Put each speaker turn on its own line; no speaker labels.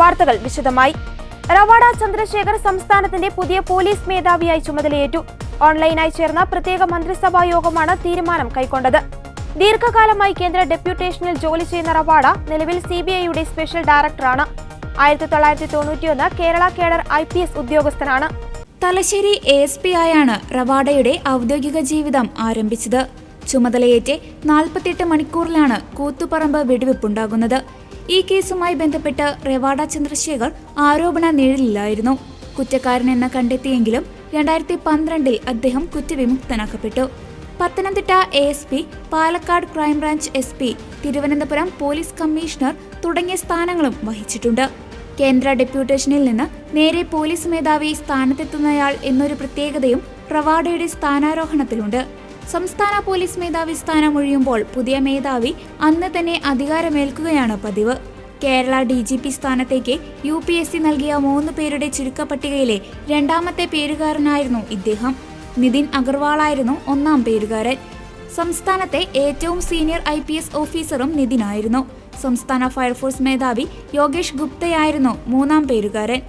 വാർത്തകൾ വിശദമായി. റവാഡ ചന്ദ്രശേഖർ സംസ്ഥാനത്തിന്റെ പുതിയ പോലീസ് മേധാവിയായി ചുമതലയേറ്റു. ഓൺലൈനായി ചേർന്ന പ്രത്യേക മന്ത്രിസഭാ യോഗമാണ് തീരുമാനം കൈക്കൊണ്ടത്. ദീർഘകാലമായി കേന്ദ്ര ഡെപ്യൂട്ടേഷനിൽ ജോലി ചെയ്യുന്ന റവാഡ നിലവിൽ CBIയുടെ സ്പെഷ്യൽ ഡയറക്ടറാണ്. 1991 കേരള കേഡർ IPS ഉദ്യോഗസ്ഥനാണ്.
തലശ്ശേരി ASP ആയാണ് റവാഡയുടെ ഔദ്യോഗിക ജീവിതം ആരംഭിച്ചത്. ചുമതലയേറ്റ് 48 മണിക്കൂറിലാണ് കൂത്തുപറമ്പ് വെടിവെപ്പുണ്ടാകുന്നത്. ഈ കേസുമായി ബന്ധപ്പെട്ട് റവാഡ ചന്ദ്രശേഖർ ആരോപണ നിഴലിലായിരുന്നു. കുറ്റക്കാരനെന്ന് കണ്ടെത്തിയെങ്കിലും 2012 അദ്ദേഹം കുറ്റവിമുക്തനാക്കപ്പെട്ടു. Pathanamthitta ASP, Palakkad crime branch SP, Thiruvananthapuram police commissioner തുടങ്ങിയ സ്ഥാനങ്ങളും വഹിച്ചിട്ടുണ്ട്. കേന്ദ്ര ഡെപ്യൂട്ടേഷനിൽ നിന്ന് നേരെ പോലീസ് മേധാവി സ്ഥാനത്തെത്തുന്നയാൾ എന്നൊരു പ്രത്യേകതയും റവാഡയുടെ സ്ഥാനാരോഹണത്തിലുണ്ട്. സംസ്ഥാന പോലീസ് മേധാവി സ്ഥാനം ഒഴിയുമ്പോൾ പുതിയ മേധാവി അന്ന് തന്നെ അധികാരമേൽക്കുകയാണ് പതിവ്. കേരള DGP സ്ഥാനത്തേക്ക് UPSC നൽകിയ 3 പേരുടെ ചുരുക്കപ്പട്ടികയിലെ രണ്ടാമത്തെ പേരുകാരനായിരുന്നു ഇദ്ദേഹം. നിതിൻ അഗർവാളായിരുന്നു ഒന്നാം പേരുകാരൻ. സംസ്ഥാനത്തെ ഏറ്റവും സീനിയർ IPS ഓഫീസറും നിതിനായിരുന്നു. സംസ്ഥാന ഫയർഫോഴ്സ് മേധാവി യോഗേഷ് ഗുപ്തയായിരുന്നു മൂന്നാം പേരുകാരൻ.